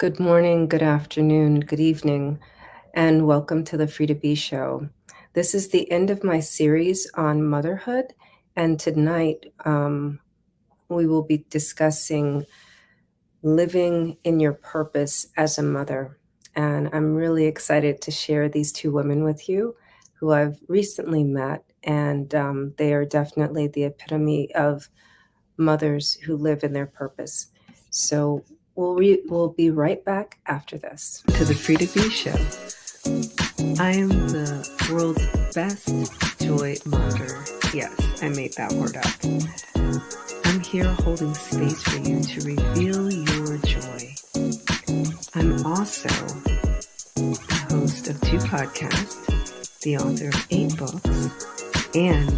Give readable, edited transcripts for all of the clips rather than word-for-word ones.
Good morning, good afternoon, good evening, and welcome to the Free to Be Show. This is the end of my series on motherhood, and tonight we will be discussing living in your purpose as a mother. And I'm really excited to share these two women with you who I've recently met, and they are definitely the epitome of mothers who live in their purpose. So we'll be right back after this to the Free to Be Show. I am the world's best joy monger. Yes, I made that word up. I'm here holding space for you to reveal your joy. I'm also the host of 2 podcasts, the author of 8 books, and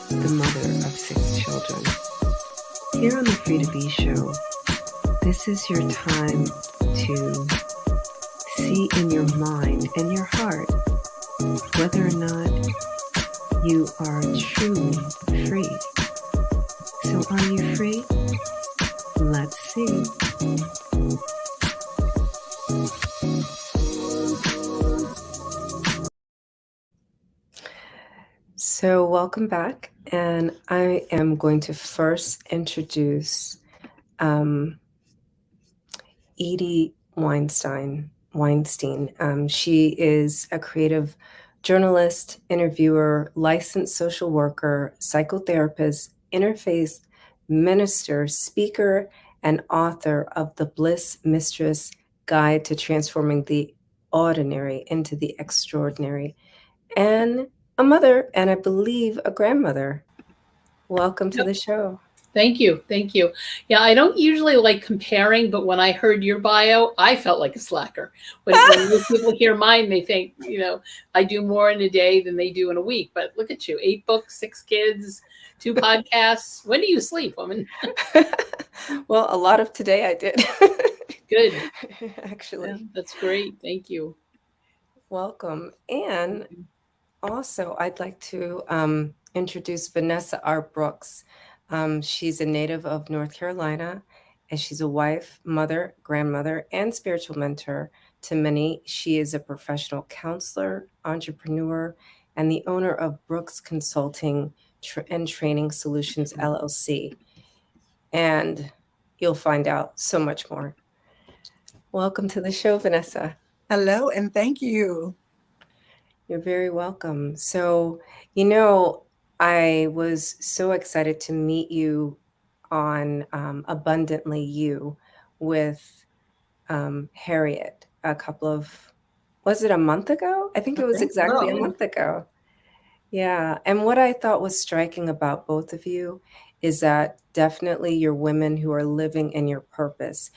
the mother of 6 children. Here on the Free to Be Show, this is your time to see in your mind and your heart whether or not you are truly free. So are you free? Let's see. So welcome back, and I am going to first introduce Edie Weinstein. She is a creative journalist, interviewer, licensed social worker, psychotherapist, interfaith minister, speaker, and author of The Bliss Mistress Guide to Transforming the Ordinary into the Extraordinary, and a mother, and I believe a grandmother. Welcome to the show. Thank you. Thank you. Yeah, I don't usually like comparing, but when I heard your bio, I felt like a slacker. When most people hear mine, they think, I do more in a day than they do in a week. But look at you, 8 books, 6 kids, 2 podcasts. When do you sleep, woman? Well, a lot of today I did. Good. Actually. Yeah, that's great. Thank you. Welcome. And also, I'd like to introduce Vanessa R. Brooks. She's a native of North Carolina, and she's a wife, mother, grandmother, and spiritual mentor to many. She is a professional counselor, entrepreneur, and the owner of Brooks Consulting and Training Solutions, LLC. And you'll find out so much more. Welcome to the show, Vanessa. Hello, and thank you. You're very welcome. So, I was so excited to meet you on Abundantly You with Harriet was it a month ago? I think it was exactly a month ago. Yeah. And what I thought was striking about both of you is that definitely you're women who are living in your purpose.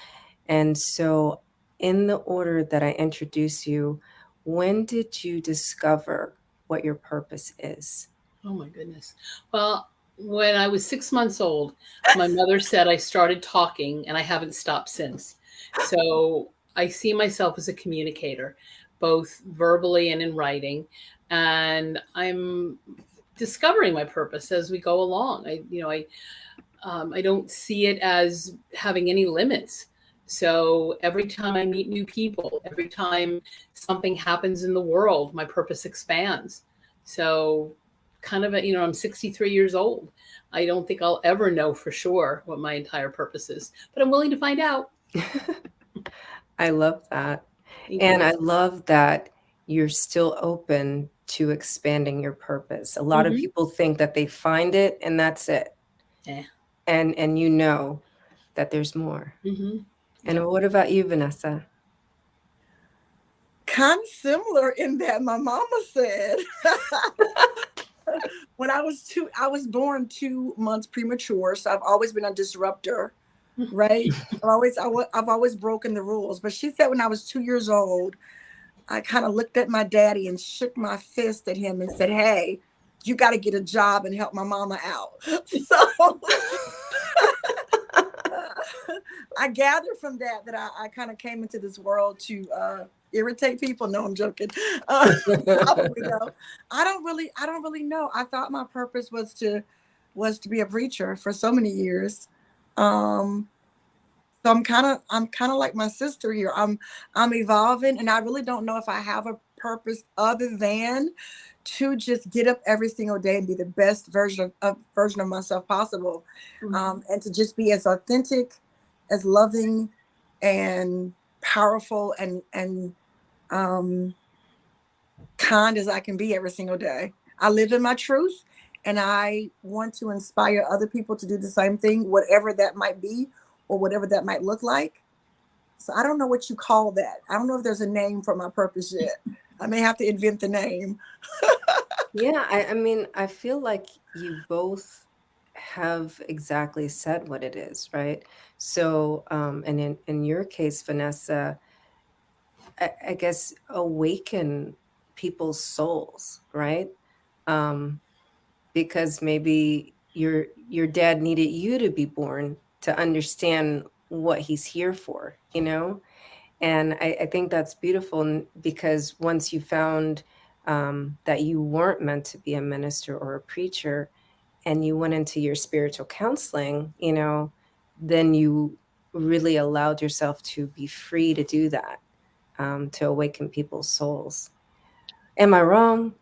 And so, in the order that I introduce you, when did you discover what your purpose is? Oh, my goodness. Well, when I was 6 months old, my mother said I started talking, and I haven't stopped since. So I see myself as a communicator, both verbally and in writing. And I'm discovering my purpose as we go along. I don't see it as having any limits. So every time I meet new people, every time something happens in the world, my purpose expands. So kind of, I'm 63 years old. I don't think I'll ever know for sure what my entire purpose is, but I'm willing to find out. I love that. And I love that you're still open to expanding your purpose. A lot of people think that they find it and that's it. Yeah. And that there's more. And what about you, Vanessa? Kind of similar in that my mama said when I was born 2 months premature, so I've always been a disruptor, right? I've always broken the rules. But she said when I was 2 years old, I kind of looked at my daddy and shook my fist at him and said, "Hey, you got to get a job and help my mama out." So I gather from that I kind of came into this world to irritate people. No, I'm joking. Probably though. I don't really know. I thought my purpose was to be a preacher for so many years. So I'm kind of like my sister here. I'm evolving, and I really don't know if I have a purpose other than to just get up every single day and be the best version of myself possible, and to just be as authentic, as loving, and powerful, and um, kind as I can be every single day. I live in my truth, and I want to inspire other people to do the same thing, whatever that might be or whatever that might look like. So I don't know what you call that. I don't know if there's a name for my purpose yet. I may have to invent the name. Yeah, I mean, I feel like you both have exactly said what it is, right? So, and in your case, Vanessa, I guess awaken people's souls, right? Um, because maybe your dad needed you to be born to understand what he's here for, you know? And I think that's beautiful because once you found that you weren't meant to be a minister or a preacher and you went into your spiritual counseling, you know, then you really allowed yourself to be free to do that, to awaken people's souls. Am I wrong?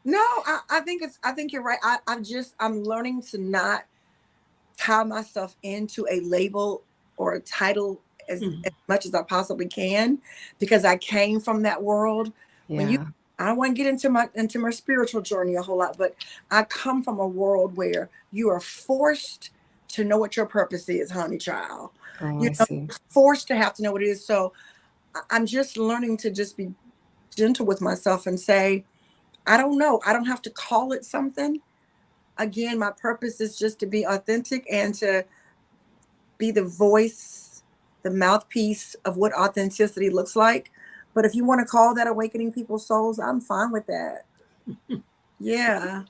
No, I think you're right. I'm learning to not tie myself into a label or a title as much as I possibly can, because I came from that world. When you Yeah. I don't want to get into my spiritual journey a whole lot, but I come from a world where you are forced to know what your purpose is, honey child. Oh, You I know, see. forced to have to know what it is. So I'm just learning to just be gentle with myself and say, I don't know. I don't have to call it something. Again, my purpose is just to be authentic and to be the voice, the mouthpiece of what authenticity looks like. But if you want to call that awakening people's souls, I'm fine with that. Yeah.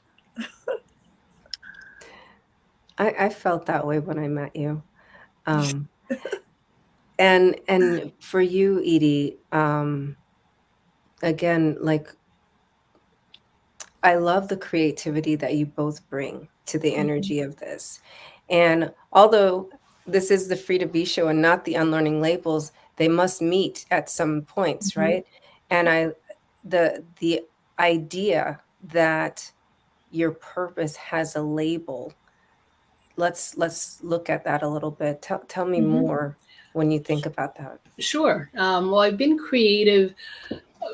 I felt that way when I met you. Um, and for you, Edie, again, like I love the creativity that you both bring to the Mhm. energy of this. And although this is the Free to Be show and not the Unlearning Labels, they must meet at some points, Mhm. right? And the idea that your purpose has a label, let's look at that a little bit. Tell me Mhm. more when you think about that. Sure. Well, I've been creative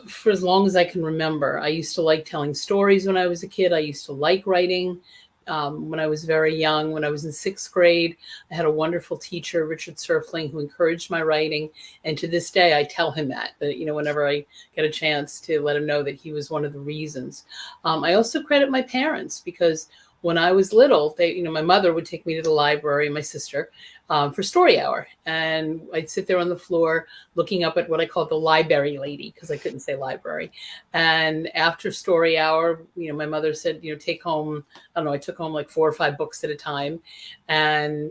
for as long as I can remember. I used to like telling stories when I was a kid. I used to like writing. When I was very young, when I was in sixth grade, I had a wonderful teacher, Richard Surfling, who encouraged my writing. And to this day, I tell him that, you know, whenever I get a chance to let him know that he was one of the reasons. I also credit my parents because when I was little, my mother would take me to the library, my sister, for story hour. And I'd sit there on the floor looking up at what I called the library lady because I couldn't say library. And after story hour, my mother said, take home, I don't know, I took home like 4 or 5 books at a time and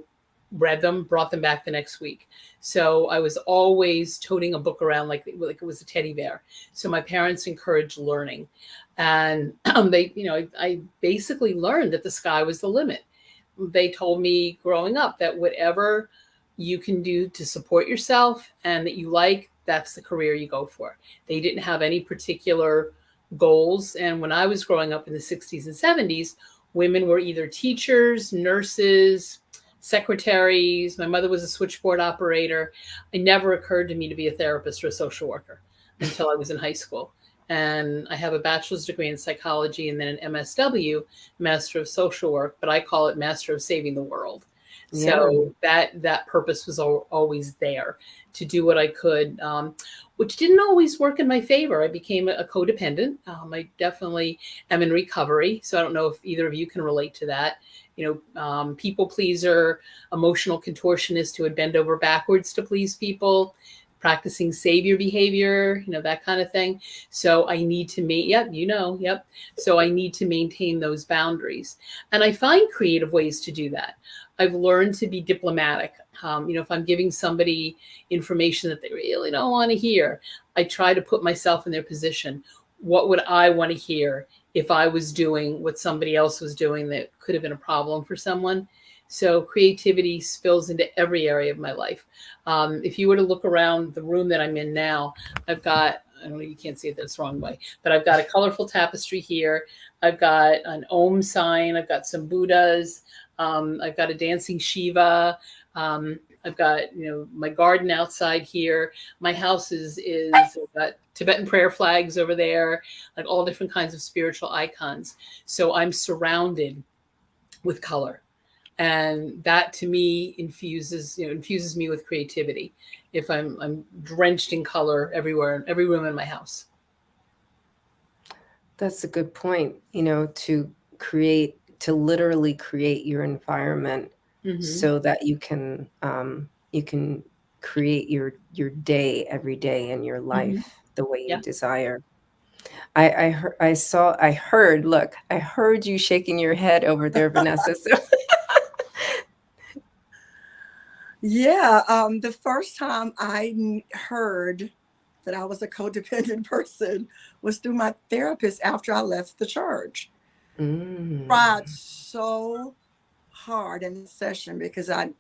read them, brought them back the next week. So I was always toting a book around like it was a teddy bear. So my parents encouraged learning. And I basically learned that the sky was the limit. They told me growing up that whatever you can do to support yourself and that you like, that's the career you go for. They didn't have any particular goals. And when I was growing up in the 60s and 70s, women were either teachers, nurses, secretaries. My mother was a switchboard operator. It never occurred to me to be a therapist or a social worker until I was in high school. And I have a bachelor's degree in psychology and then an MSW, Master of Social Work, but I call it Master of Saving the World. Yeah. So that purpose was always there to do what I could, which didn't always work in my favor. I became a codependent. I definitely am in recovery, so I don't know if either of you can relate to that. People pleaser, emotional contortionist who would bend over backwards to please people, practicing savior behavior, that kind of thing. So I need to yep. So I need to maintain those boundaries. And I find creative ways to do that. I've learned to be diplomatic. If I'm giving somebody information that they really don't want to hear, I try to put myself in their position. What would I want to hear if I was doing what somebody else was doing that could have been a problem for someone? So creativity spills into every area of my life. If you were to look around the room that I'm in now, I've got, I don't know, you can't see it this wrong way, but I've got a colorful tapestry here. I've got an Om sign. I've got some Buddhas. I've got a dancing Shiva. I've got, my garden outside here. My house I've got Tibetan prayer flags over there, like all different kinds of spiritual icons. So I'm surrounded with color. And that to me infuses me with creativity. If I'm drenched in color everywhere, in every room in my house. That's a good point, to literally create your environment so that you can create your day every day in your life the way you Yeah. desire. Look, I heard you shaking your head over there, Vanessa. So Yeah, the first time I heard that I was a codependent person was through my therapist after I left the church. Tried so hard in the session because I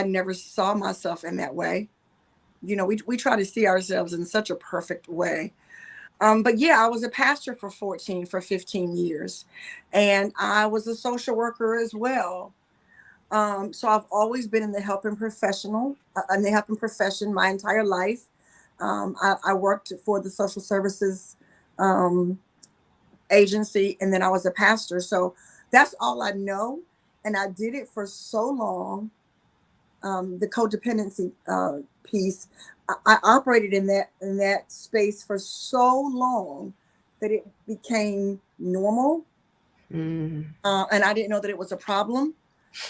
never saw myself in that way. We try to see ourselves in such a perfect way. But yeah, I was a pastor for 15 years, and I was a social worker as well. So I've always been in the helping profession my entire life. I worked for the social services um, agency, and then I was a pastor. So that's all I know, and I did it for so long. The codependency piece, I operated in that space for so long that it became normal, and I didn't know that it was a problem.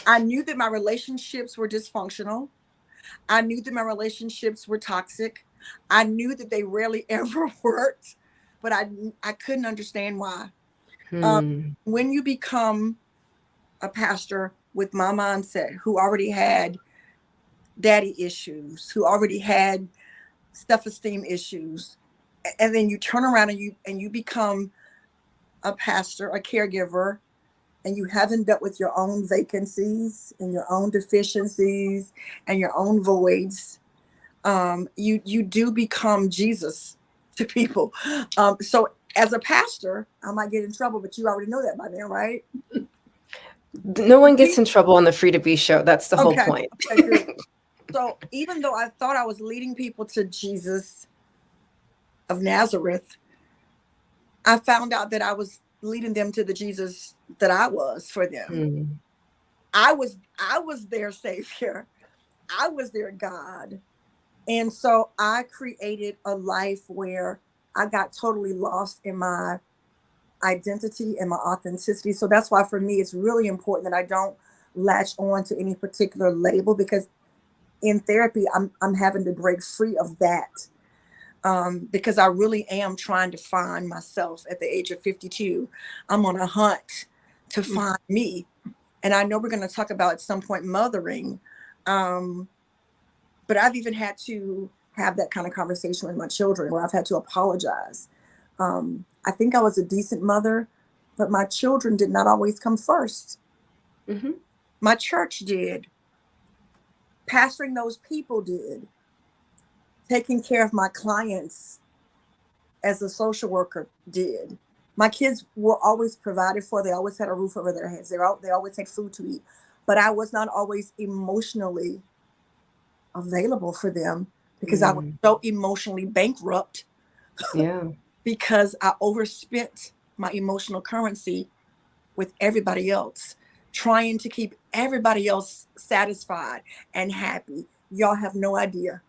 I knew that my relationships were dysfunctional. I knew that my relationships were toxic. I knew that they rarely ever worked, but I couldn't understand why. Um, when you become a pastor with my mindset, who already had daddy issues, who already had self-esteem issues, and then you turn around and you become a pastor, a caregiver, and you haven't dealt with your own vacancies and your own deficiencies and your own voids, you do become Jesus to people. So as a pastor, I might get in trouble, but you already know that by now, right? no one gets in trouble on the Free to Be show. That's the whole Okay. point. Okay, good. So even though I thought I was leading people to Jesus of Nazareth, I found out that I was leading them to the Jesus that I was for them. I was their savior. I was their God. And so I created a life where I got totally lost in my identity and my authenticity. So that's why for me it's really important that I don't latch on to any particular label, because in therapy I'm having to break free of that, because I really am trying to find myself at the age of 52. I'm on a hunt to find me. And I know we're going to talk about at some point mothering. But I've even had to have that kind of conversation with my children where I've had to apologize. I think I was a decent mother, but my children did not always come first. My church did. Pastoring those people did. Taking care of my clients as a social worker did. My kids were always provided for. They always had a roof over their heads. They always had food to eat. But I was not always emotionally available for them because I was so emotionally bankrupt. Yeah. Because I overspent my emotional currency with everybody else, trying to keep everybody else satisfied and happy. Y'all have no idea.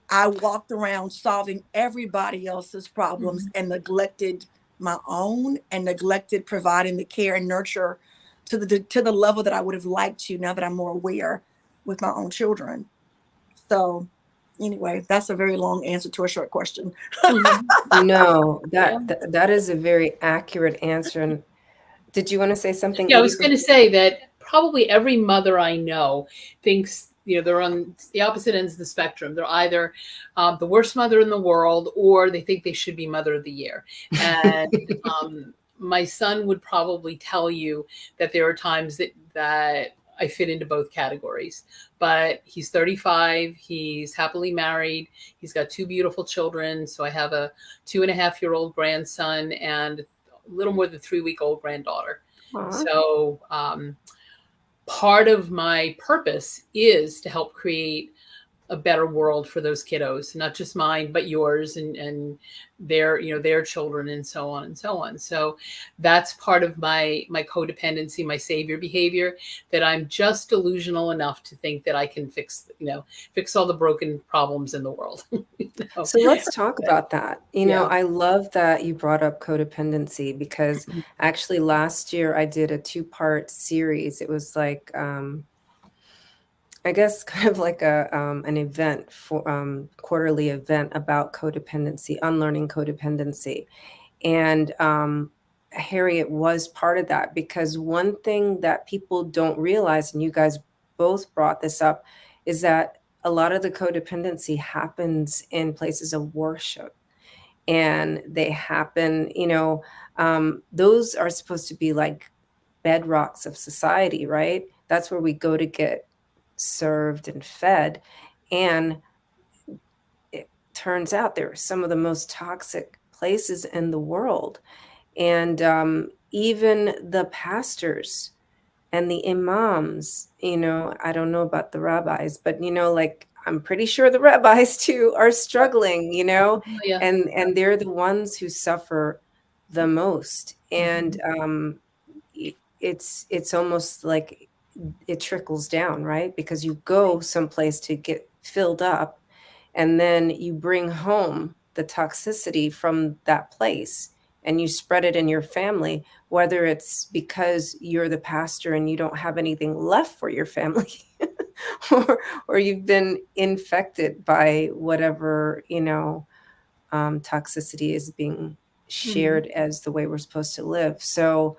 I walked around solving everybody else's problems and neglected my own, and neglected providing the care and nurture to the level that I would have liked to, now that I'm more aware with my own children. So anyway, that's a very long answer to a short question. No, Yeah. that is a very accurate answer. And did you want to say something, Yeah, I Edie? was going to say that probably every mother I know thinks, they're on the opposite ends of the spectrum. They're either the worst mother in the world, or they think they should be Mother of the Year. And my son would probably tell you that there are times that I fit into both categories. But he's 35. He's happily married. He's got two beautiful children. So I have a 2.5-year-old grandson and a little more than 3-week-old granddaughter. Aw. So part of my purpose is to help create a better world for those kiddos, not just mine, but yours and their, their children and so on and so on. So that's part of my codependency, my savior behavior, that I'm just delusional enough to think that I can fix all the broken problems in the world. So let's talk about that. Yeah. I love that you brought up codependency because actually last year I did a 2-part series. It was like, I guess kind of like an event for quarterly event about codependency, unlearning codependency. And Harriet was part of that because one thing that people don't realize, and you guys both brought this up, is that a lot of the codependency happens in places of worship. And they happen, those are supposed to be like bedrocks of society, right? That's where we go to get served and fed. And it turns out they're some of the most toxic places in the world. And even the pastors and the imams, I don't know about the rabbis, but like I'm pretty sure the rabbis too are struggling, Yeah. and they're the ones who suffer the most. And it's almost like it trickles down, right? Because you go someplace to get filled up, and then you bring home the toxicity from that place and you spread it in your family, whether it's because you're the pastor and you don't have anything left for your family, or you've been infected by whatever, toxicity is being shared as the way we're supposed to live. So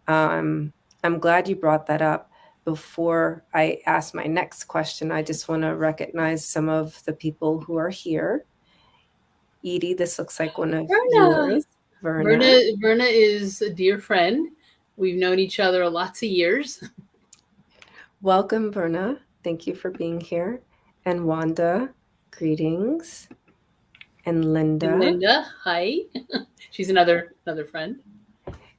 I'm glad you brought that up. Before I ask my next question, I just want to recognize some of the people who are here. Edie, this looks like one of Verna. yours. Verna. Verna is a dear friend. We've known each other lots of years. Welcome, Verna. Thank you for being here. And Wanda, greetings. And Linda. And Linda, hi. She's another friend.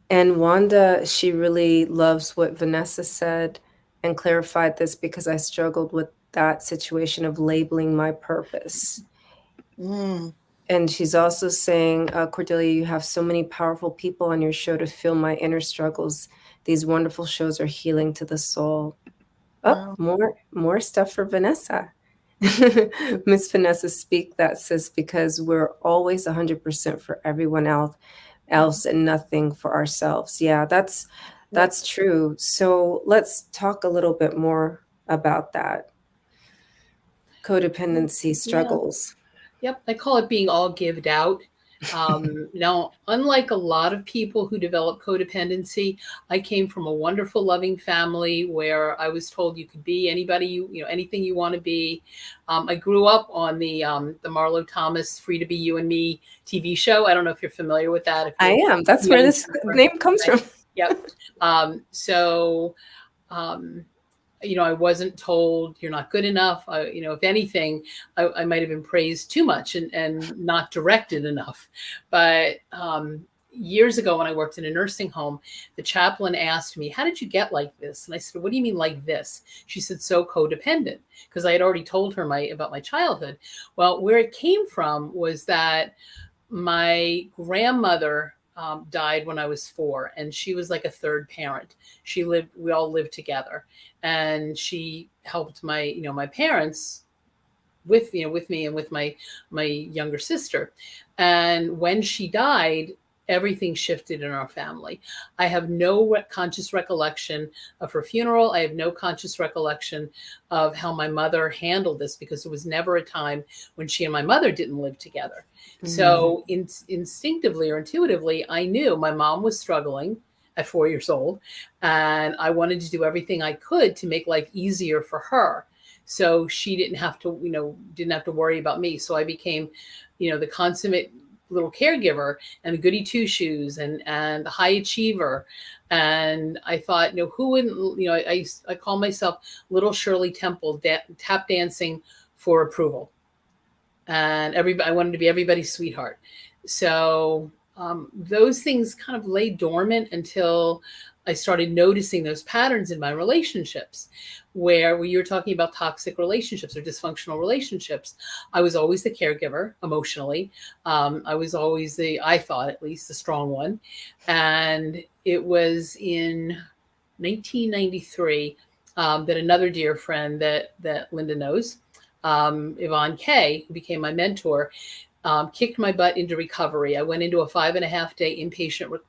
And Wanda, she really loves what Vanessa said and clarified this because I struggled with that situation of labeling my purpose. And she's also saying, Cordelia, you have so many powerful people on your show to feel my inner struggles. These wonderful shows are healing to the soul. Oh, more stuff for Vanessa. Miss Vanessa, speak that, sis, because we're always 100% for everyone else and nothing for ourselves. Yeah, that's true. So let's talk a little bit more about that. Codependency struggles. Yep, I call it being all gived out. Now, unlike a lot of people who develop codependency, I came from a wonderful, loving family where I was told you could be anybody, anything you want to be. I grew up on the Marlo Thomas "Free to Be You and Me" TV show. I don't know if you're familiar with that. If I am. That's where this name comes from. Yep. I wasn't told you're not good enough. If anything, I might have been praised too much and not directed enough. But years ago when I worked in a nursing home, the chaplain asked me, how did you get like this? And I said, what do you mean like this? She said, so codependent, because I had already told her about my childhood. Well, where it came from was that my grandmother died when I was 4, and she was like a third parent. We all lived together, and she helped my parents with me and with my younger sister. And when she died, everything shifted in our family. I have no conscious recollection of her funeral. I have no conscious recollection of how my mother handled this, because there was never a time when she and my mother didn't live together. Mm-hmm. So instinctively or intuitively, I knew my mom was struggling at 4 years old, and I wanted to do everything I could to make life easier for her, so she didn't have to worry about me. So I became, the consummate little caregiver and a goody two shoes and a high achiever. And I thought, who wouldn't, I call myself little Shirley Temple, tap dancing for approval. And I wanted to be everybody's sweetheart. So those things kind of lay dormant until I started noticing those patterns in my relationships, where you were talking about toxic relationships or dysfunctional relationships. I was always the caregiver emotionally. I was always I thought at least, the strong one. And it was in 1993 that another dear friend that Linda knows, Yvonne Kay, who became my mentor, kicked my butt into recovery. I went into a 5.5-day inpatient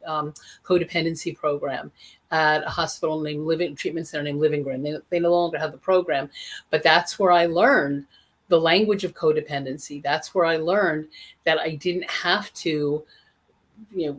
codependency program at a hospital named Treatment Center named Living Room. They no longer have the program, but that's where I learned the language of codependency. That's where I learned that I didn't have to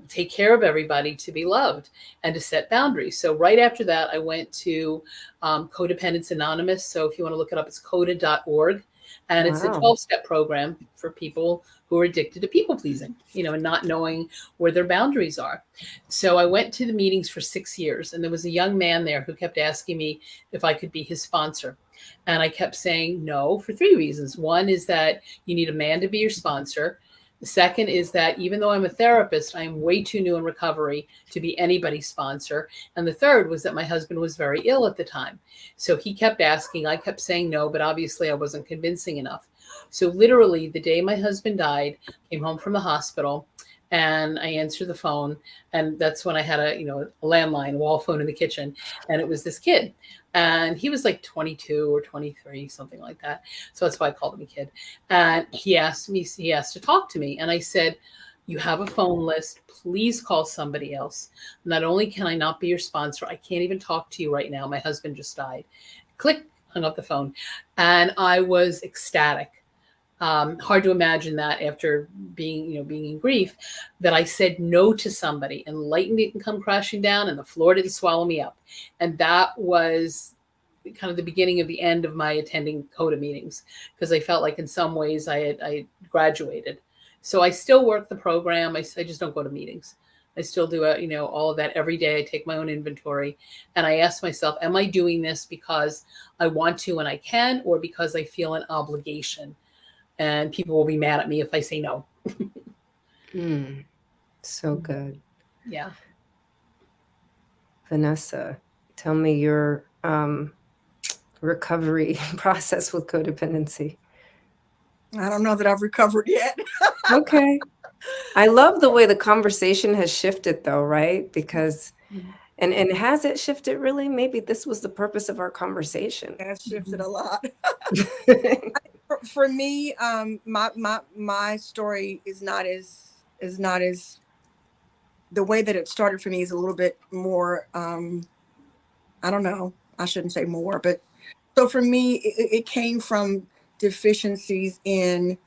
take care of everybody to be loved and to set boundaries. So right after that, I went to Codependence Anonymous. So if you want to look it up, it's coda.org. And it's a 12-step program for people who are addicted to people pleasing, and not knowing where their boundaries are. So I went to the meetings for 6 years, and there was a young man there who kept asking me if I could be his sponsor. And I kept saying no for 3 reasons. One is that you need a man to be your sponsor. The second is that even though I'm a therapist, I am way too new in recovery to be anybody's sponsor. And the third was that my husband was very ill at the time. So he kept asking, I kept saying no, but obviously I wasn't convincing enough. So literally the day my husband died, came home from the hospital, and I answered the phone. And that's when I had a landline wall phone in the kitchen. And it was this kid. And he was like 22 or 23, something like that. So that's why I called him a kid. And he asked to talk to me. And I said, you have a phone list. Please call somebody else. Not only can I not be your sponsor, I can't even talk to you right now. My husband just died. Click, hung up the phone. And I was ecstatic. Hard to imagine that after being in grief, that I said no to somebody and lightning didn't come crashing down and the floor didn't swallow me up. And that was kind of the beginning of the end of my attending CODA meetings, because I felt like in some ways I graduated. So I still work the program. I just don't go to meetings. I still do all of that every day. I take my own inventory and I ask myself, am I doing this because I want to and I can, or because I feel an obligation? And people will be mad at me if I say no. So good. Yeah. Vanessa, tell me your recovery process with codependency. I don't know that I've recovered yet. Okay. I love the way the conversation has shifted though, right? Because and has it shifted really? Maybe this was the purpose of our conversation. It has shifted a lot. For me, my story is not as the way that it started for me is a little bit more. I don't know. I shouldn't say more, but so for me, it came from deficiencies in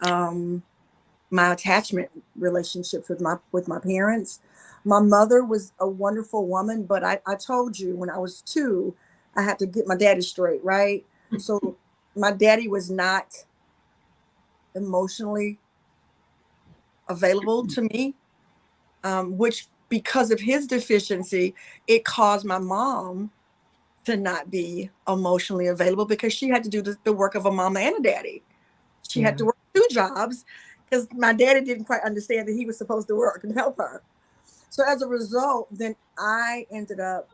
my attachment relationships with my parents. My mother was a wonderful woman, but I told you when I was 2, I had to get my daddy straight, right? So my daddy was not emotionally available to me, which because of his deficiency, it caused my mom to not be emotionally available because she had to do the work of a mama and a daddy. She had to work 2 jobs because my daddy didn't quite understand that he was supposed to work and help her. So as a result, then I ended up,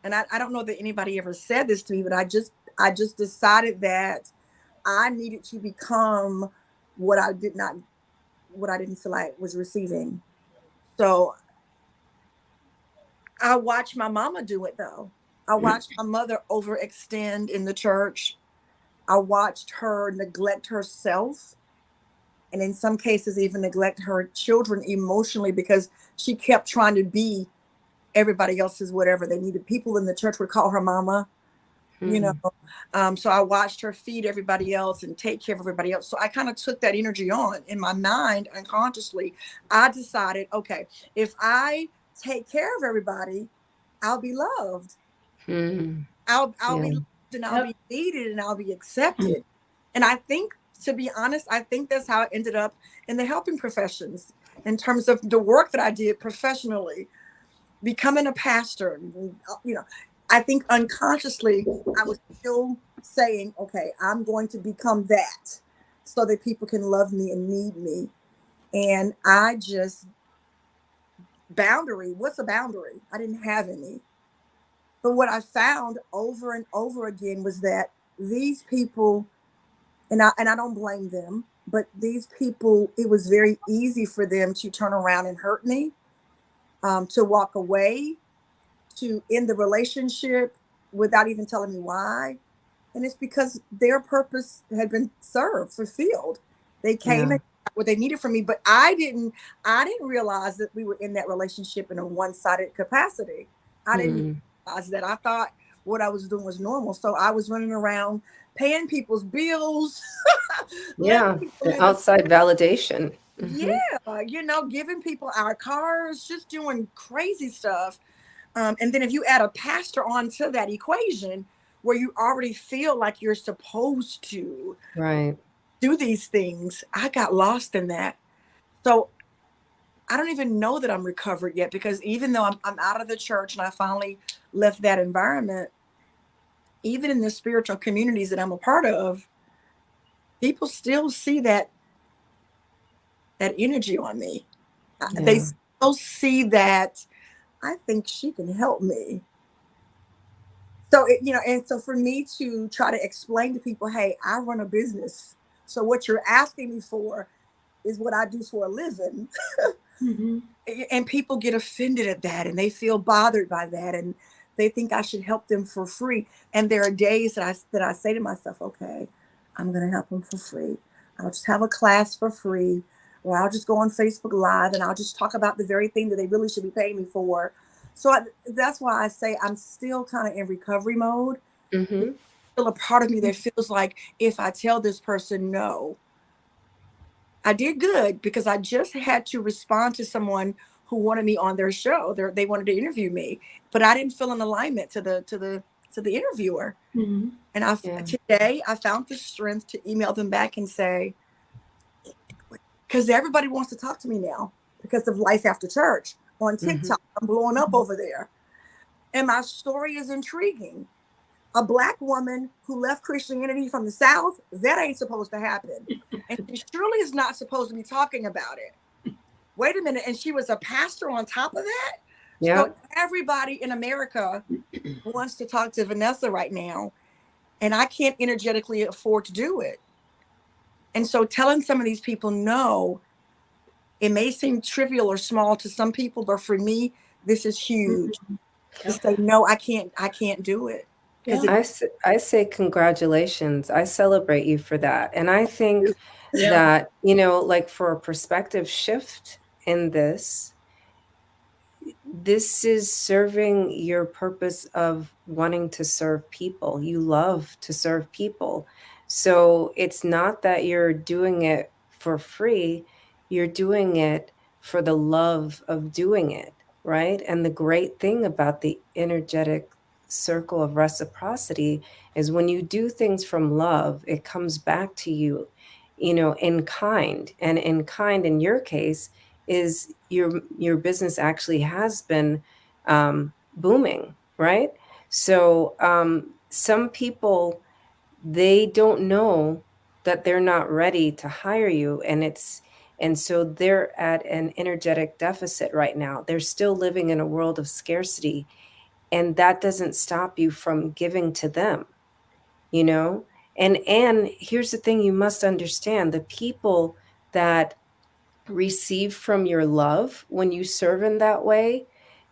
and I don't know that anybody ever said this to me, but I just decided that I needed to become what I didn't feel like was receiving. So I watched my mama do it though. I watched my mother overextend in the church. I watched her neglect herself, and in some cases even neglect her children emotionally because she kept trying to be everybody else's whatever they needed. People in the church would call her mama, so I watched her feed everybody else and take care of everybody else. So I kind of took that energy on in my mind unconsciously. I decided, okay, if I take care of everybody, I'll be loved. I'll be loved and I'll be needed and I'll be accepted. And I think to be honest, I think that's how I ended up in the helping professions in terms of the work that I did professionally, becoming a pastor. You know, I think unconsciously I was still saying, okay, I'm going to become that so that people can love me and need me. And I just, boundary, what's a boundary? I didn't have any. But what I found over and over again was that these people, and I don't blame them, but these people, it was very easy for them to turn around and hurt me, to walk away, to end the relationship without even telling me why. And it's because their purpose had been served, fulfilled. They came Yeah. and got what they needed from me, but I didn't realize that we were in that relationship in a one-sided capacity. I didn't Mm. realize that. I thought what I was doing was normal. So I was running around paying people's bills, letting Yeah. people The live in, outside validation. Hmm. yeah, giving people our cars, just doing crazy stuff. And then if you add a pastor onto that equation, where you already feel like you're supposed to Right. do these things, I got lost in that. So I don't even know that I'm recovered yet, because even though I'm out of the church and I finally left that environment, even in the spiritual communities that I'm a part of, people still see that energy on me. They Yeah. still see that I think she can help me. So and so for me to try to explain to people, hey, I run a business, so what you're asking me for is what I do for a living. Mm-hmm. And people get offended at that, and they feel bothered by that, and they think I should help them for free. And there are days that I say to myself, okay, I'm going to help them for free. I'll just have a class for free, or I'll just go on Facebook Live and I'll just talk about the very thing that they really should be paying me for. So that's why I say I'm still kind of in recovery mode. There's Hmm. still a part of me that feels like if I tell this person no, I did good, because I just had to respond to someone who wanted me on their show. They wanted to interview me, but I didn't feel in alignment to the interviewer. Mm-hmm. And Yeah. today I found the strength to email them back and say, because everybody wants to talk to me now because of life after church on Hmm. TikTok. I'm blowing up over there, and my story is intriguing. A black woman who left Christianity from the South, that ain't supposed to happen, and she surely is not supposed to be talking about it. Wait a minute, and she was a pastor on top of that. So Yeah. everybody in America wants to talk to Vanessa right now, and I can't energetically afford to do it. And so telling some of these people no, it may seem trivial or small to some people, but for me, this is huge. To Yep. say no, I can't do it, because Yeah. it. I say congratulations. I celebrate you for that. And I think Yeah. that, like for a perspective shift in this is serving your purpose of wanting to serve people. You love to serve people. So it's not that you're doing it for free, you're doing it for the love of doing it, right? And the great thing about the energetic circle of reciprocity is when you do things from love, it comes back to you, in kind. And in kind, in your case, is your business actually has been booming, right? So some people, they don't know that they're not ready to hire you, and so they're at an energetic deficit right now. They're still living in a world of scarcity, and that doesn't stop you from giving to them, you know and here's the thing you must understand: the people that receive from your love when you serve in that way,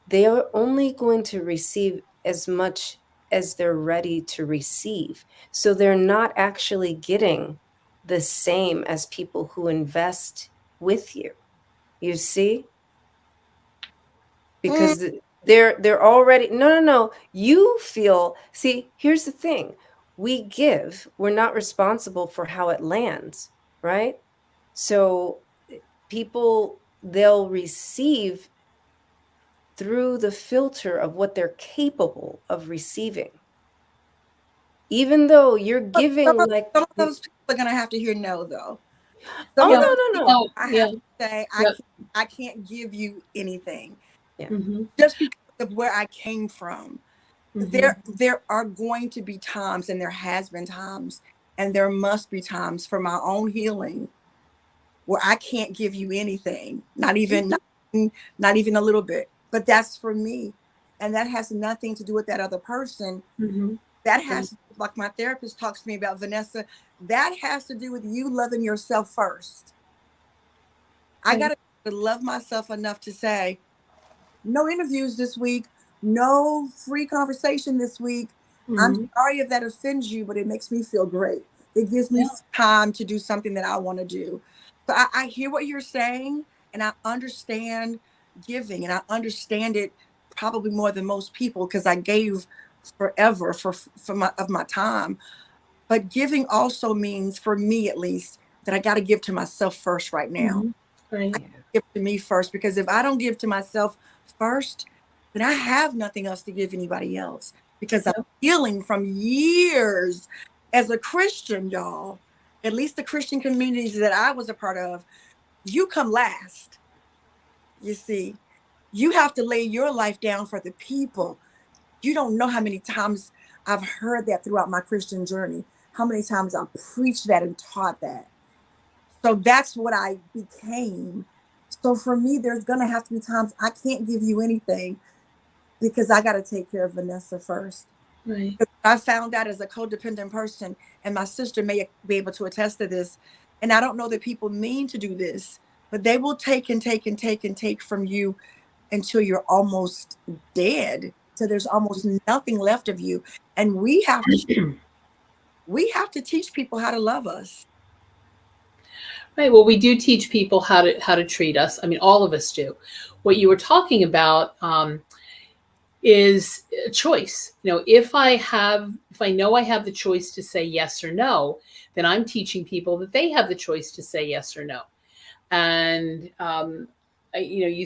they are only going to receive as much as they're ready to receive. So they're not actually getting the same as people who invest with you. You see? Mm, Because they're already, no, you feel, see, here's the thing: we give, we're not responsible for how it lands, right? So people, they'll receive through the filter of what they're capable of receiving. even though you're But giving like, some of those people are gonna have to hear no, though. Some of oh, Yeah. those no, no, no. people Oh, I yeah. have to say, Yep. I can't give you anything Yeah. Mm-hmm. just because of where I came from. Mm-hmm. There are going to be times, and there has been times, and there must be times for my own healing where I can't give you anything, not even a little bit. But that's for me, and that has nothing to do with that other person. Mm-hmm. That Right. has, like my therapist talks to me about, Vanessa, that has to do with you loving yourself first. I got Right. to love myself enough to say, no interviews this week, no free conversation this week. I'm Mm-hmm. sorry if that offends you, but it makes me feel great. It gives me Yeah. time to do something that I want to do. So I hear what you're saying, and I understand giving, and I understand it probably more than most people because I gave forever for my time. But giving also means, for me at least, that I got to give to myself first right now. Mm-hmm. Right. Yeah. Give to me first, because if I don't give to myself first, then I have nothing else to give anybody else, because I'm Yep. healing from years as a Christian, y'all. At least the Christian communities that I was a part of, you come last. You see, you have to lay your life down for the people. You don't know how many times I've heard that throughout my Christian journey, how many times I preached that and taught that. So that's what I became. So for me, there's going to have to be times I can't give you anything because I got to take care of Vanessa first. Right. I found out as a codependent person, and my sister may be able to attest to this. And I don't know that people mean to do this, but they will take and take and take and take from you until you're almost dead. So there's almost nothing left of you. And we have to teach people how to love us. Right. Well, we do teach people how to treat us. I mean, all of us do. What you were talking about is a choice. If I know I have the choice to say yes or no, then I'm teaching people that they have the choice to say yes or no. And you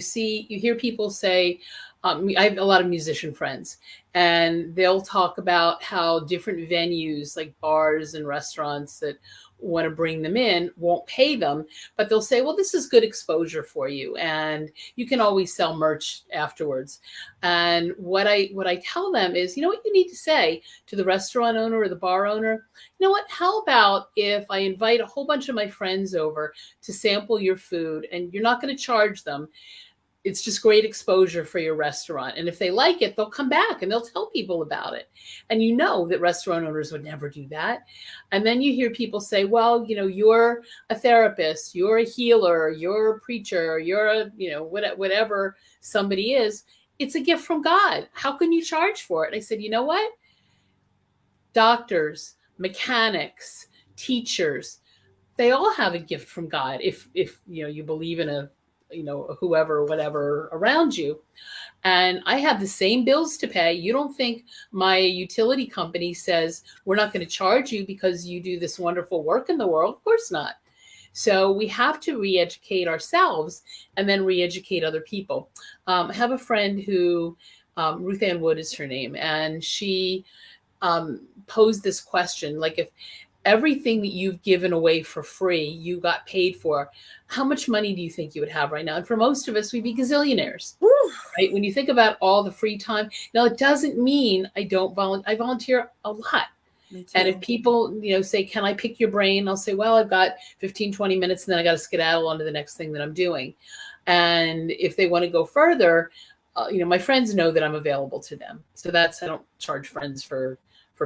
hear people say, I have a lot of musician friends, and they'll talk about how different venues like bars and restaurants that want to bring them in won't pay them, but they'll say, well, this is good exposure for you, and you can always sell merch afterwards. And what I tell them is, you know what you need to say to the restaurant owner or the bar owner? You know what, how about if I invite a whole bunch of my friends over to sample your food, and you're not going to charge them. It's just great exposure for your restaurant. And if they like it, they'll come back and they'll tell people about it. And you know that restaurant owners would never do that. And then you hear people say, well, you're a therapist, you're a healer, you're a preacher, you're whatever somebody is. It's a gift from God. How can you charge for it? And I said, you know what? Doctors, mechanics, teachers, they all have a gift from God if you believe in a whoever or whatever around you. And I have the same bills to pay. You don't think my utility company says we're not going to charge you because you do this wonderful work in the world? Of course not. So we have to re-educate ourselves and then re-educate other people. I have a friend who, Ruth Ann Wood is her name, and she posed this question, like, if everything that you've given away for free you got paid for, how much money do you think you would have right now? And for most of us, we'd be gazillionaires. Whew. Right, when you think about all the free time. Now, it doesn't mean I don't volunteer. I volunteer a lot. Me And if too. people say, can I pick your brain, I'll say, well, I've got 15-20 minutes, and then I got to skedaddle on to the next thing that I'm doing. And if they want to go further, my friends know that I'm available to them. So I don't charge friends for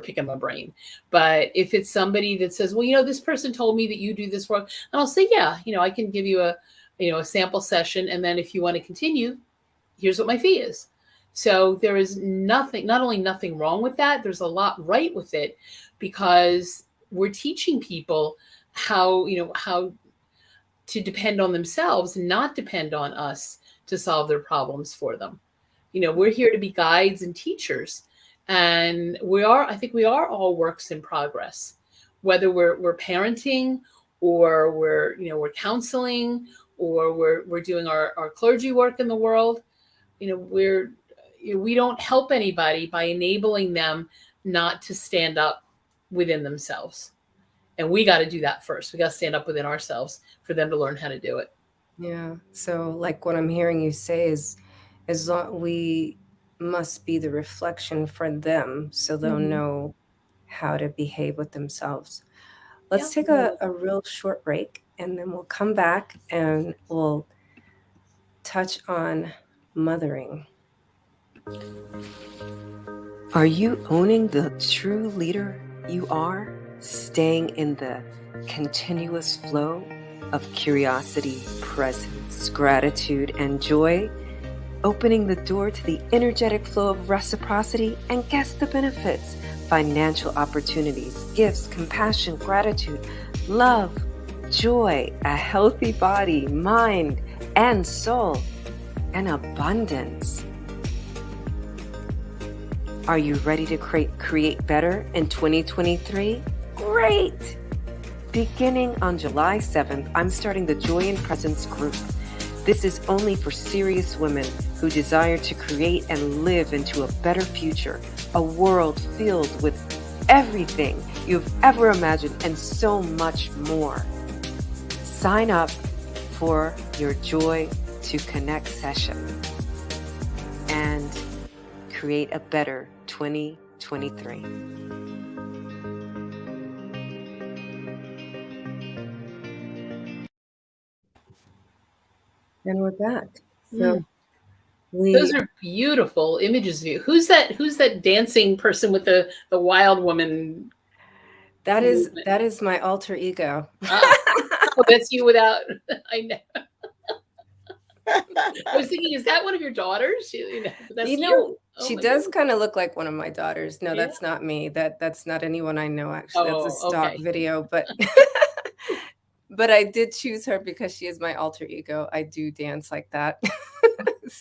picking my brain. But if it's somebody that says, well, this person told me that you do this work, and I'll say, yeah, I can give you a sample session. And then if you want to continue, here's what my fee is. So there is not only nothing wrong with that, there's a lot right with it, because we're teaching people how to depend on themselves and not depend on us to solve their problems for them. We're here to be guides and teachers. And I think we are all works in progress, whether we're parenting, or we're counseling, or we're doing our clergy work in the world. We don't help anybody by enabling them not to stand up within themselves. And we got to do that first. We got to stand up within ourselves for them to learn how to do it. Yeah. So, like what I'm hearing you say is, we must be the reflection for them, so they'll Mm-hmm. know how to behave with themselves. Yeah. Let's take a real short break, and then we'll come back and we'll touch on mothering. Are you owning the true leader you are? Staying in the continuous flow of curiosity, presence, gratitude, and joy? Opening the door to the energetic flow of reciprocity, and guess the benefits: financial opportunities, gifts, compassion, gratitude, love, joy, a healthy body, mind, and soul, and abundance. Are you ready to create better in 2023? Great! Beginning on July 7th, I'm starting the Joy and Presence group. This is only for serious women who desire to create and live into a better future, a world filled with everything you've ever imagined and so much more. Sign up for your Joy to Connect session and create a better 2023. And we're back. So Those are beautiful images of you. Who's that dancing person with the wild woman? That is my alter ego. Oh, that's you without. I know. I was thinking, is that one of your daughters? That's you. Oh, she my does goodness. kind of look like one of my daughters. No, Yeah. that's not me. That's not anyone I know, actually. That's a Oh, stock okay. video, but but I did choose her because she is my alter ego. I do dance like that.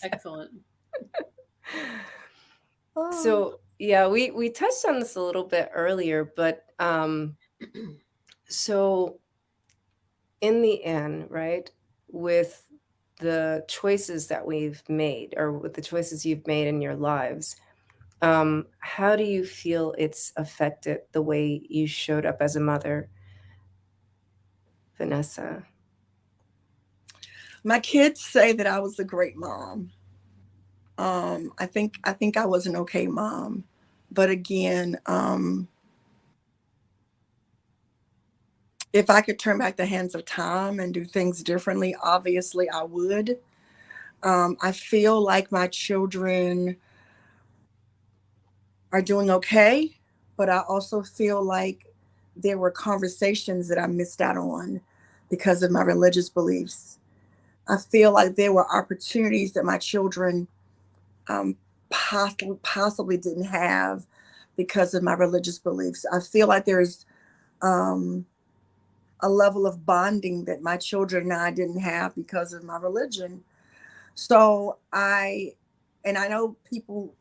Excellent. So yeah, we touched on this a little bit earlier, but so in the end, right, with the choices that we've made, or with the choices you've made in your lives, how do you feel it's affected the way you showed up as a mother, Vanessa? My kids say that I was a great mom. I think I was an okay mom, but again, if I could turn back the hands of time and do things differently, obviously I would. I feel like my children are doing okay, but I also feel like there were conversations that I missed out on because of my religious beliefs. I feel like there were opportunities that my children um, possibly didn't have because of my religious beliefs. I feel like there's um, a level of bonding that my children and I didn't have because of my religion. So and I know people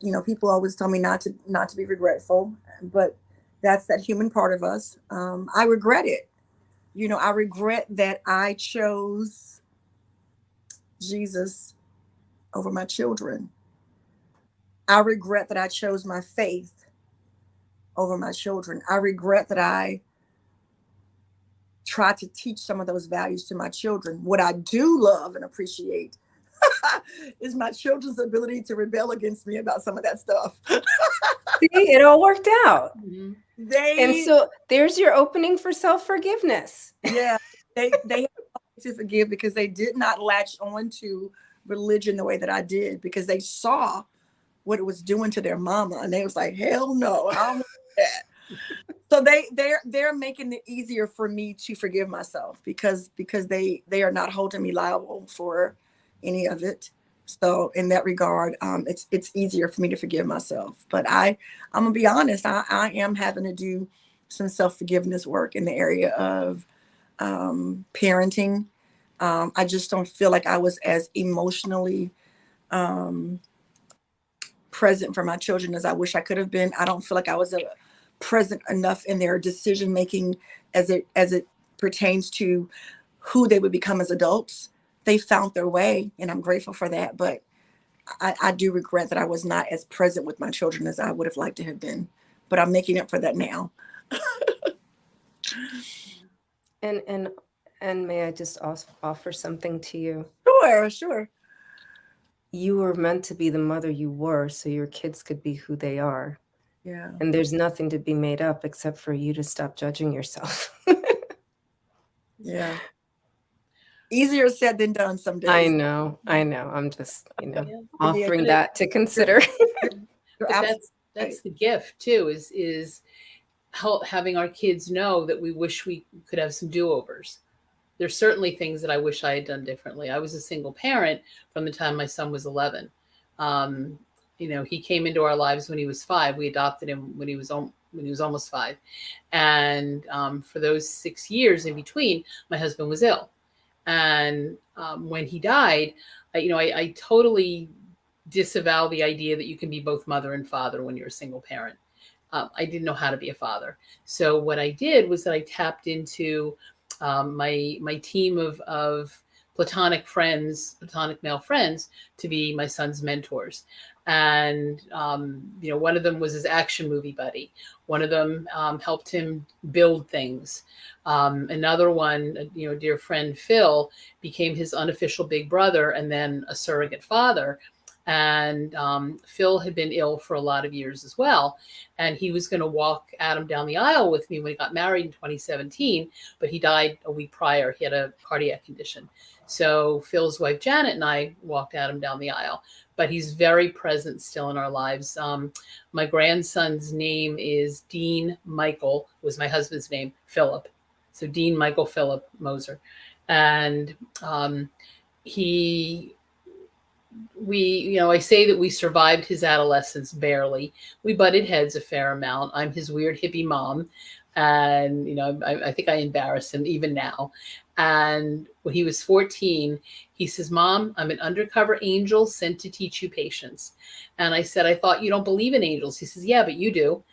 always tell me not to be regretful, but that's that human part of us. I regret it. I regret that I chose Jesus over my children. I regret that I chose my faith over my children. I regret that I tried to teach some of those values to my children. What I do love and appreciate is my children's ability to rebel against me about some of that stuff. See, it all worked out. Mm-hmm. And so there's your opening for self-forgiveness. Yeah, they have to forgive because they did not latch on to religion the way that I did, because they saw what it was doing to their mama, and they was like, hell no, I don't want that. So they're making it easier for me to forgive myself because they are not holding me liable for any of it. So in that regard, it's easier for me to forgive myself. But I'm gonna be honest, I am having to do some self-forgiveness work in the area of parenting. I just don't feel like I was as emotionally present for my children as I wish I could have been. I don't feel like I was present enough in their decision making as it pertains to who they would become as adults. They found their way, and I'm grateful for that. But I do regret that I was not as present with my children as I would have liked to have been. But I'm making up for that now. And and and may I just offer something to you? Sure, sure. You were meant to be the mother you were so your kids could be who they are. Yeah, And there's nothing to be made up except for you to stop judging yourself. yeah. Easier said than done some I days. know, I know. I'm just, Yeah. India, offering But it, that to you're, consider. you're, you're but absolutely that's right. the gift too, is having our kids know that we wish we could have some do-overs. There's certainly things that I wish I had done differently. I was a single parent from the time my son was 11. Um, he came into our lives when he was 5. We adopted him when he was almost 5, and for those 6 years in between, my husband was ill, and when he died, I totally disavow the idea that you can be both mother and father when you're a single parent. I didn't know how to be a father. So what I did was that I tapped into my team of platonic friends, platonic male friends, to be my son's mentors. And one of them was his action movie buddy. One of them helped him build things. Another one, a dear friend Phil, became his unofficial big brother and then a surrogate father. And Phil had been ill for a lot of years as well, and he was going to walk Adam down the aisle with me when he got married in 2017, but he died a week prior. He had a cardiac condition. So Phil's wife Janet and I walked Adam down the aisle, but he's very present still in our lives. My grandson's name is Dean Michael, was my husband's name, Philip. So Dean Michael Philip Moser. And he I say that we survived his adolescence barely. We butted heads a fair amount. I'm his weird hippie mom. And, I think I embarrass him even now. And when he was 14, he says, "Mom, I'm an undercover angel sent to teach you patience." And I said, "I thought you don't believe in angels." He says, "Yeah, but you do."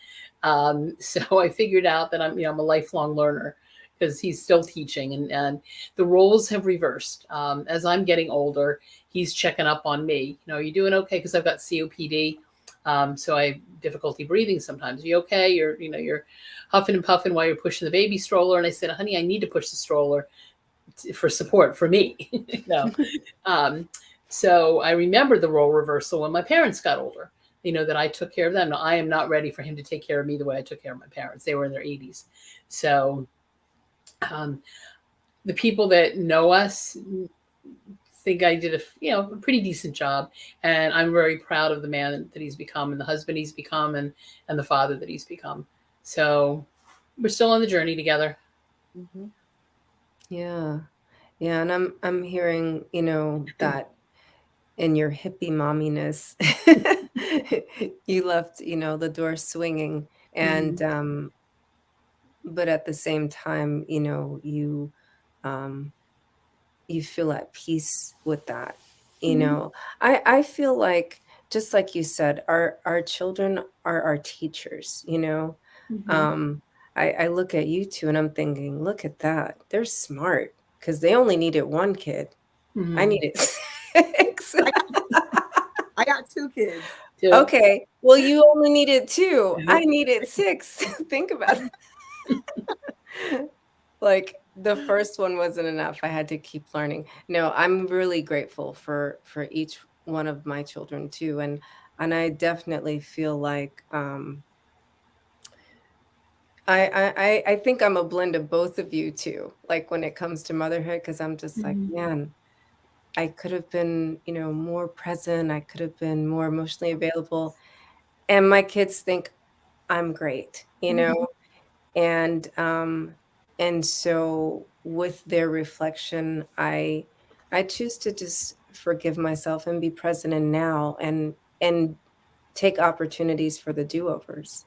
So I figured out that I'm a lifelong learner because he's still teaching, and the roles have reversed. As I'm getting older, he's checking up on me. Are you doing okay? Because I've got COPD. So I have difficulty breathing sometimes. Are you okay? You're huffing and puffing while you're pushing the baby stroller. And I said, "Honey, I need to push the stroller for support for me." no. Um, so I remember the role reversal when my parents got older, that I took care of them. Now, I am not ready for him to take care of me the way I took care of my parents. They were in their 80s. So um, the people that know us think I did a pretty decent job, and I'm very proud of the man that he's become, and the husband he's become, and the father that he's become. So we're still on the journey together. Mm-hmm. Yeah. Yeah, and I'm hearing, that in your hippie momminess, you left, the door swinging, and Mm-hmm. but at the same time, um you feel at peace with that. You Mm-hmm. know, I feel like, just like you said, our children are our teachers, you know. Mm-hmm. Um, I look at you two and I'm thinking, look at that. They're smart because they only needed one kid. I Mm-hmm. needed six. I, I got 2 kids. Too. Okay. Well, you only needed two. I Yep. needed six. Think about it. Like, the first one wasn't enough. I had to keep learning. No, I'm really grateful for each one of my children too, and I definitely feel like I think I'm a blend of both of you too. Like when it comes to motherhood, because I'm just like, Mm-hmm. man, I could have been, more present. I could have been more emotionally available, and my kids think I'm great, Mm-hmm. and so with their reflection, I choose to just forgive myself and be present in now, and take opportunities for the do-overs.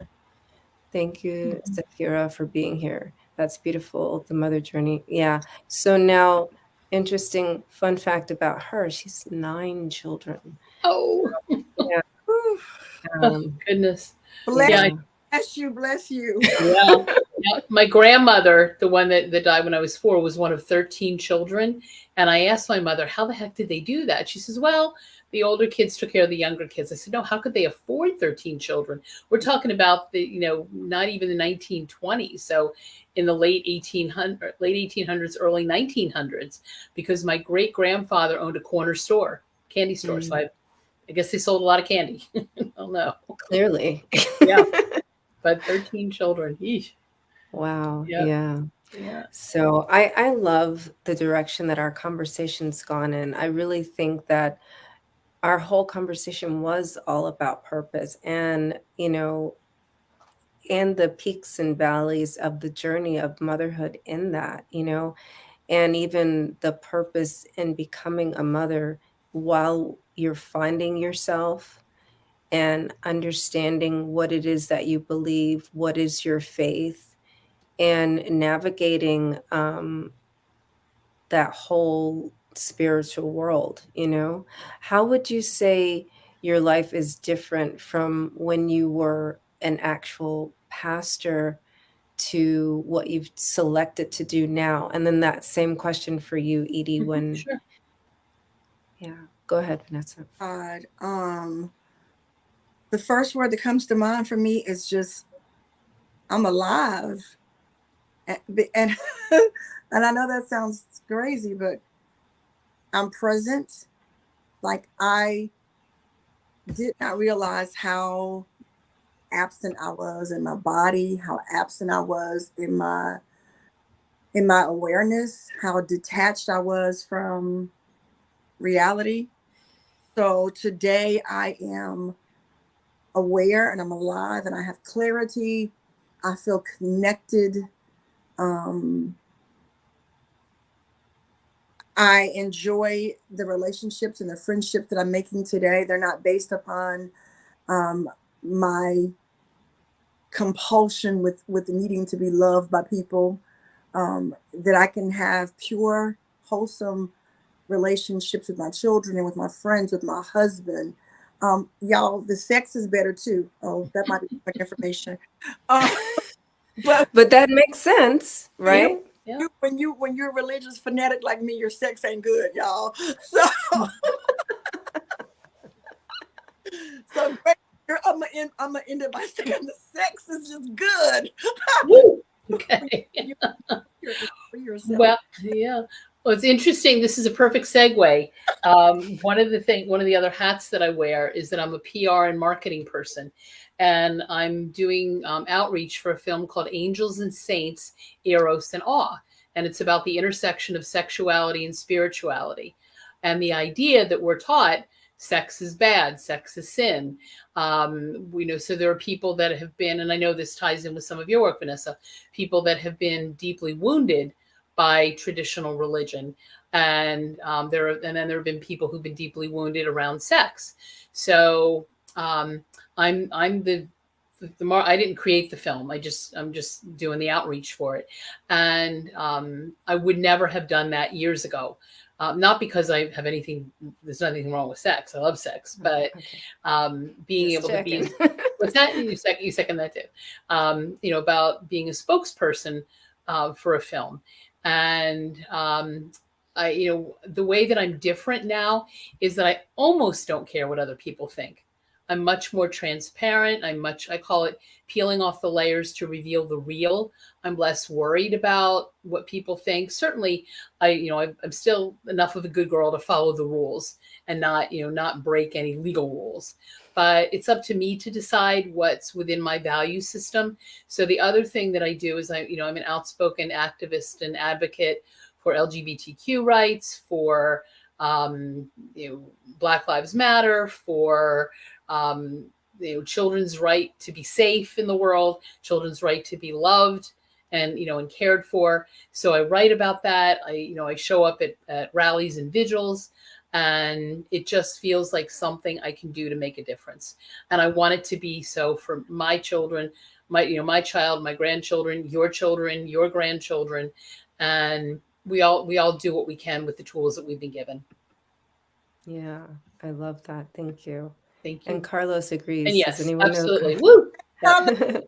Thank you, Safira, for being here. That's beautiful, the mother journey. Yeah. So now, interesting fun fact about her, she's 9 children. Oh, Yeah. Whew. oh, Um, goodness. Bless, Yeah, yeah. bless you, bless you. yeah. Now, my grandmother, the one that died when I was 4, was one of 13 children. And I asked my mother, how the heck did they do that? She says, well, the older kids took care of the younger kids. I said, no, how could they afford 13 children? We're talking about not even the 1920s. So in the late 1800s, early 1900s, because my great grandfather owned a corner store, candy store. So Mm, I guess they sold a lot of candy. I don't know. clearly. Yeah. But 13 children. Eesh. Wow. Yep. Yeah. Yeah. So I love the direction that our conversation's gone in. I really think that our whole conversation was all about purpose and the peaks and valleys of the journey of motherhood in that, and even the purpose in becoming a mother while you're finding yourself and understanding what it is that you believe, what is your faith, and navigating that whole spiritual world. How would you say your life is different from when you were an actual pastor to what you've selected to do now? And then that same question for you, Edie, when, Sure. yeah, go ahead, Vanessa. God, the first word that comes to mind for me is just I'm alive, and and I know that sounds crazy, but I'm present. Like I did not realize how absent I was in my body, how absent I was in my awareness, how detached I was from reality. So today I am aware and I'm alive and I have clarity. I feel connected. Um, I enjoy the relationships and the friendships that I'm making today. They're not based upon um, my compulsion with needing to be loved by people. That I can have pure, wholesome relationships with my children and with my friends, with my husband. Y'all, the sex is better too. Oh, that might be like information. Uh, but But that makes sense, you know, right? Yeah. when you're a religious fanatic like me, your sex ain't good, y'all. So so great. I'm gonna end it by saying the sex is just good. Woo. When Okay. you're for yourself. Well, yeah. Well, it's interesting. This is a perfect segue. One of the other hats that I wear is that I'm a PR and marketing person, and I'm doing outreach for a film called Angels and Saints, Eros and Awe, and it's about the intersection of sexuality and spirituality, and the idea that we're taught sex is bad, sex is sin. We know so there are people that have been, and I know this ties in with some of your work, Vanessa, people that have been deeply wounded by traditional religion, and then there have been people who've been deeply wounded around sex. So I'm the more I didn't create the film. I'm just doing the outreach for it, and I would never have done that years ago. Not because I have anything. There's nothing wrong with sex. I love sex, but Okay. being Just able to be checking. what's that? You second that too. About being a spokesperson for a film, and the way that I'm different now is that I almost don't care what other people think. I'm much more transparent. I call it peeling off the layers to reveal the real. I'm less worried about what people think. Certainly, I'm still enough of a good girl to follow the rules and not break any legal rules. But it's up to me to decide what's within my value system. So the other thing that I do is I'm an outspoken activist and advocate for LGBTQ rights, for Black Lives Matter, for um, children's right to be safe in the world, children's right to be loved and cared for. So I write about that. I show up at rallies and vigils, and it just feels like something I can do to make a difference. And I want it to be so for my children, my child, my grandchildren, your grandchildren, and we all do what we can with the tools that we've been given. Yeah, I love that. Thank you. Thank And you. Carlos And agrees. Does yes, anyone know? absolutely. Woo. Yeah.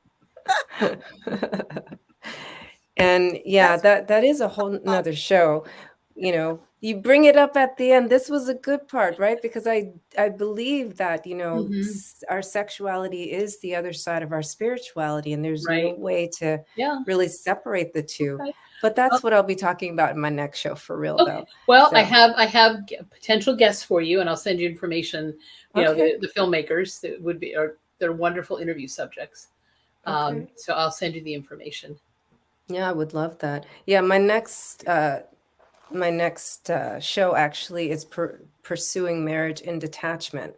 And yeah, That's that is a whole nother show. You bring it up at the end. This was a good part, right? Because I believe that, Hmm. our sexuality is the other side of our spirituality, and there's no Right. way to Yeah. really separate the two. Okay. But that's Well, what I'll be talking about in my next show for real, okay. though. Well, I So, have I have potential guests for you, and I'll send you information. okay, The filmmakers that would be are they're wonderful interview subjects. okay. So I'll send you the information. Yeah, I would love that. Yeah, my next show actually is pursuing marriage in detachment,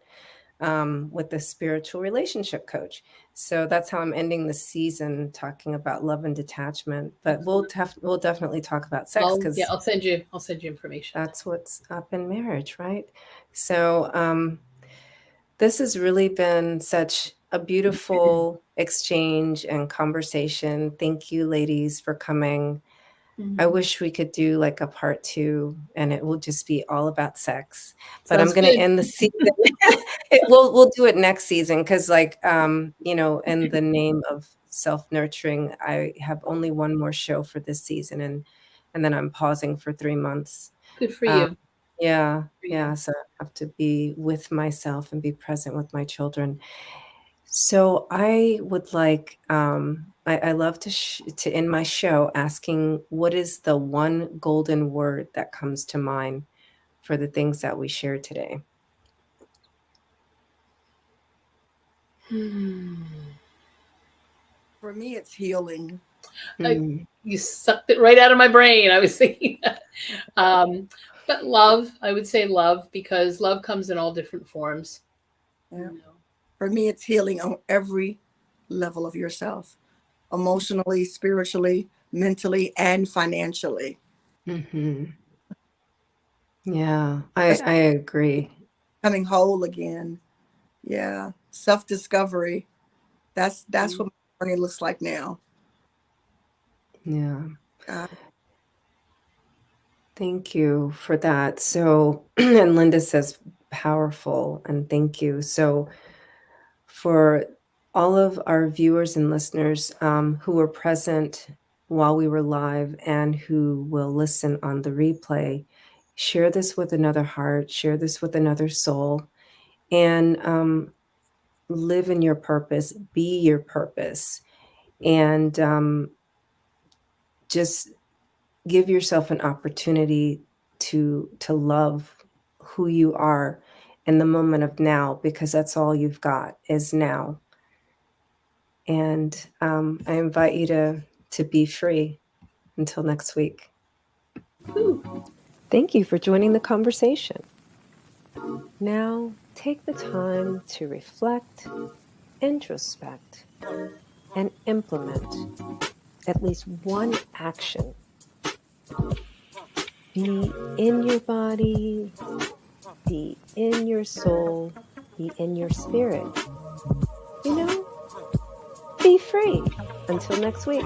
with the spiritual relationship coach. So that's how I'm ending the season, talking about love and detachment. But Excellent. we'll definitely talk about sex, because I'll send you information. that's what's up in marriage, right? So this has really been such a beautiful exchange and conversation. Thank you, ladies, for coming. I Mhm. wish we could do like a part two, and it will just be all about sex. But I'm Sounds going to good. end the season. We'll do it next season, because, like, in the name of self nurturing, I have only one more show for this season, and then I'm pausing for 3 months. Good for Um, you. yeah, For yeah. you. So I have to be with myself and be present with my children. So I would like, I love to end my show asking, what is the one golden word that comes to mind for the things that we shared today? Hmm. for me, it's healing. Mm, You sucked it right out of my brain. I was thinking that. Um, but love, I would say love, because love comes in all different forms. Yeah. You know. For me, it's healing on every level of yourself, emotionally, spiritually, mentally, and financially. mhm. Yeah, I That's I agree. becoming whole again. Yeah. Self-discovery. That's Mhm. what my journey looks like now. Yeah. Uh, Thank you for that. So, and Linda says powerful, and thank you. So, for all of our viewers and listeners, who were present while we were live and who will listen on the replay, share this with another heart, share this with another soul, and live in your purpose, be your purpose, and just give yourself an opportunity to love who you are in the moment of now, because that's all you've got is now. And I invite you to be free until next week. Thank you for joining the conversation. Now take the time to reflect, introspect, and implement at least one action. Be in your body, be in your soul, be in your spirit. You know, be free. Until next week.